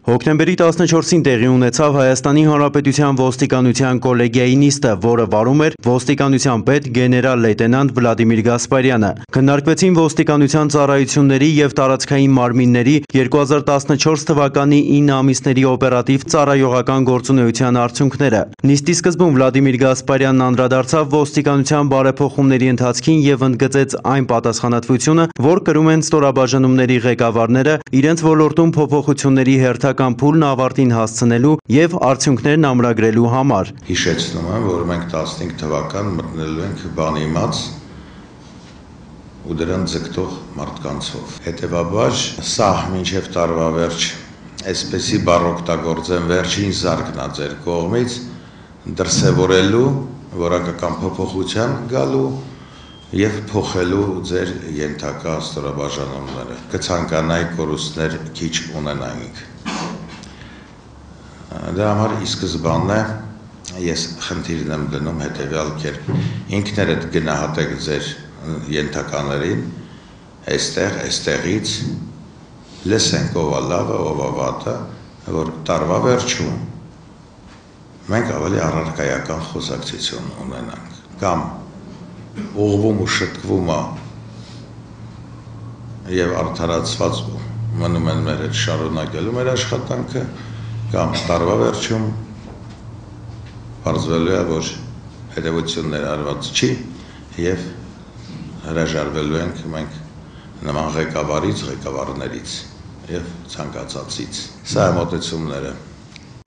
Հոկտեմբերի 14-ին տեղի ունեցավ Հայաստանի Հանրապետության ոստիկանության կոլեգիայի նիստը, որը վարում էր ոստիկանության պետ գեներալ-լեյտենանտ Վլադիմիր Գասպարյանը։ Քննարկվեցին ոստիկանության ծառայությունների և տարածքային մարմինների 2014 թվականի 9 ամիսների օպերատիվ ծառայողական գործունեության արդյունքները։ Նիստի սկզբում Վլադիմիր Գասպարյանն անդրադարձավ ոստիկանության բարեփոխումների ընթացքին և ընդգծեց այն պատասխանատվությունը, որ կրում են ստորաբաժանումների ղեկավարները իրենց ոլորտում փոփոխությունների հերթական փուլն ավարտին հասցնելու և արդյունքներն ամրագրելու համար։ Հիշեցնում եմ, որ մենք 15 թվական մտնելու ենք բանիմաց ու դրան ձգտող մարդկանցով։ Հետևաբար սա մինչև տարվա վերջ այսպեսի բառ օգտագործեմ վերջին զարկն է ձեր կողմից դրսևորելու որակական փոփոխության գալու և փոխելու ձեր ենթակա ստորաբաժանումները։ Կցանկանայի կորուստներ քիչ ունենանք։ Դրա համար ի սկզբանե ես խնդիրն եմ դնում հետևյալ կերպ. ինքներդ գնահատեք ձեր ենթականերին, այստեղից լսենք ով է լավը, ով է վատը, որ տարվա վերջում մենք ավելի առարկայական խոսակցություն ունենանք, կամ ուղղվում ու շտկվում է և արդարացված մնում են մեր հետ շարունակելու մեր աշխատանքը, կամ տարվա վերջում պարզվելու է, որ հետևություններ արված չի և հրաժարվելու ենք մենք նման ղեկավարից, ղեկավարներից և ցանկացածից։ Սա է մոտեցումները։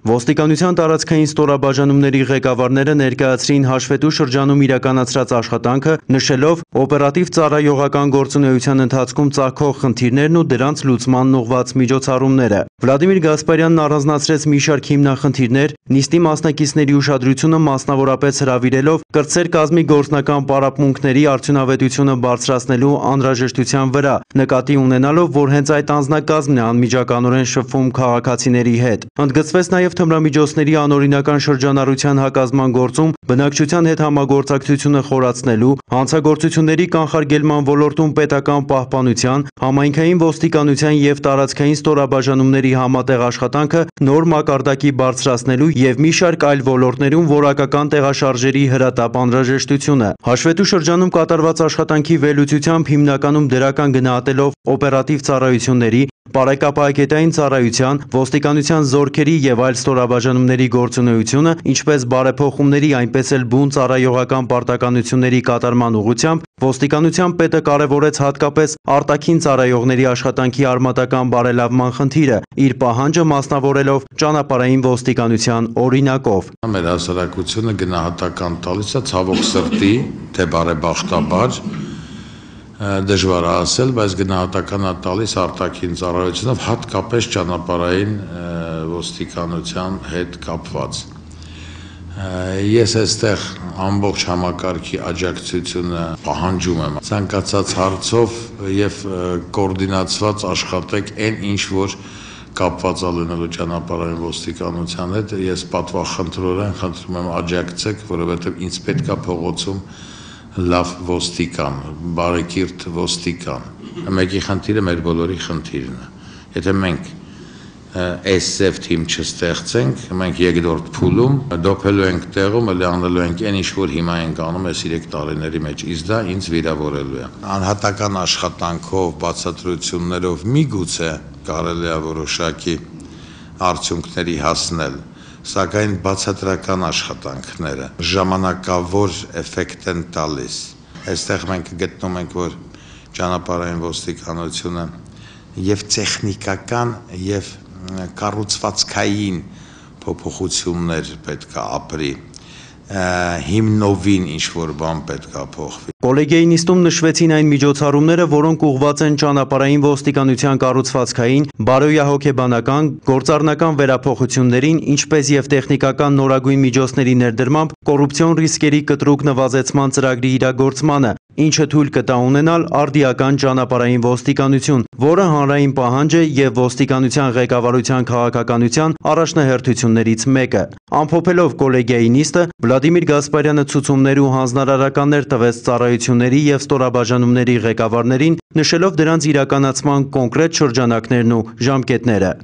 Ոստիկանության տարածքային ստորաբաժանումների ղեկավարները ներկայացրին հաշվետու շրջանում իրականացրած աշխատանքը, նշելով օպերատիվ ծառայողական գործունեության ընթացքում ծագող խնդիրներն ու դրանց լուծմանն ուղղված միջոցառումները։ Վլադիմիր Գասպարյանն առանձնացրեց մի շարք հիմնախնդիրներ, նիստի մասնակիցների ուշադրությունը մասնավորապես հրավիրելով կրտսեր կազմի գործնական պարապմունքների արդյունավետությունը բարձրացնելու անհրաժեշտության վրա, նկատի ունենալով, որ հենց այդ անձնակազմն է անմիջականորեն շփվում քաղաքացիների հետ։ Ընդգծվեց նաև թմրամիջոցների անօրինական շրջանառության հակազման գործում բնակչության հետ համագործակցությունը խորացնելու, հանցագործությունների կանխարգելման ոլորտում պետական պահպանության, համայնքային ոստիկանության և տարածքային ստորաբաժանումների համատեղ աշխատանքը նոր մակարդակի բարձրացնելու և մի շարք այլ ոլորտներում որակական տեղաշարժերի հրատապ անհրաժեշտությունը։ Հաշվետու շրջանում կատարված աշխատանքի վերլուծությամբ հիմնականում դրական գնահատելով օպերատիվ ծառայությունների, պարեկապահետային ծառայության, ոստիկանության զորքերի և այլ ստորաբաժանումների գործունեությունը, ինչպես բարեփոխումների, այնպես էլ բուն ծառայողական պարտականությունների կատարման ուղղությամբ, ոստիկանության պետը կարևորեց հատկապես արտաքին ծառայողների աշխատանքի արմատական բարելավման խնդիրը, իր պահանջը մասնավորելով ճանապարհային ոստիկանության օրինակով։ Մեր հասարակությունը գնահատական տալիս է ցավոք սրտի, թե բարեբախտաբար, դժվար է ասել, բայց գնահատական է տալիս արտաքին ծառայությունով, հատկապես ճանապարհային ոստիկանության հետ կապված։ Ես այստեղ ամբողջ համակարգի աջակցությունը պահանջում եմ։ Ցանկացած հարցով և կոորդինացված աշխատեք այն ինչ որ կապված է լինելու ճանապարհային ոստիկանության հետ, ես պատվախնդրորեն խնդրում եմ աջակցեք, որովհետև ինձ պետք է փողոցում լավ ոստիկան, բարեկիրթ ոստիկան։ Մեկի խնդիրը մեր բոլորի խնդիրն է։ Եթե մենք այս ձև թիմ չստեղծենք, մենք երկրորդ փուլում դոփելու ենք տեղում, էլի անելու ենք այն ինչ որ հիմա ենք անում այս 3 տարիների մեջ, իսկ դա ինձ վիրավորելու է։ Անհատական աշխատանքով, բացատրություններով միգուցե կարելի է որոշակի արդյունքների հասնել, սակայն բացատրական աշխատանքները ժամանակավոր էֆեկտ են տալիս։ Այստեղ մենք գտնում ենք, որ ճանապարհային ոստիկանությունը և տեխնիկական և կառուցվածքային փոփոխություններ պետք է ապրի, հիմնովին ինչ-որ բան պետք է փոխվի։ Կոլեգիայի նիստում նշվեցին այն միջոցառումները, որոնք ուղղված են ճանապարհային ոստիկանության կառուցվածքային, բարոյահոգեբանական, գործառնական վերափոխություններին, ինչպես և տեխնիկական նորագույն միջոցների ներդրմամբ կոռուպցիոն ռիսկերի կտրուկ նվազեցման ծրագրի իրագործմանը, ինչը թույլ կտա ունենալ արդիական ճանապարհային ոստիկանություն, որը հանրային պահանջ է և ոստիկանության ղեկավարության քաղաքականության առաջնահերթություններից մեկը։ Ամփոփելով կոլեգիայի նիստը, Վլադիմիր Գասպարյանը ցուցումներ ու հանձնարարականներ տվեց ծառայությունների և ստորաբաժանումների ղեկավարներին, նշելով դրանց իրականացման կոնկրետ շրջանակներն ու ժամկետները։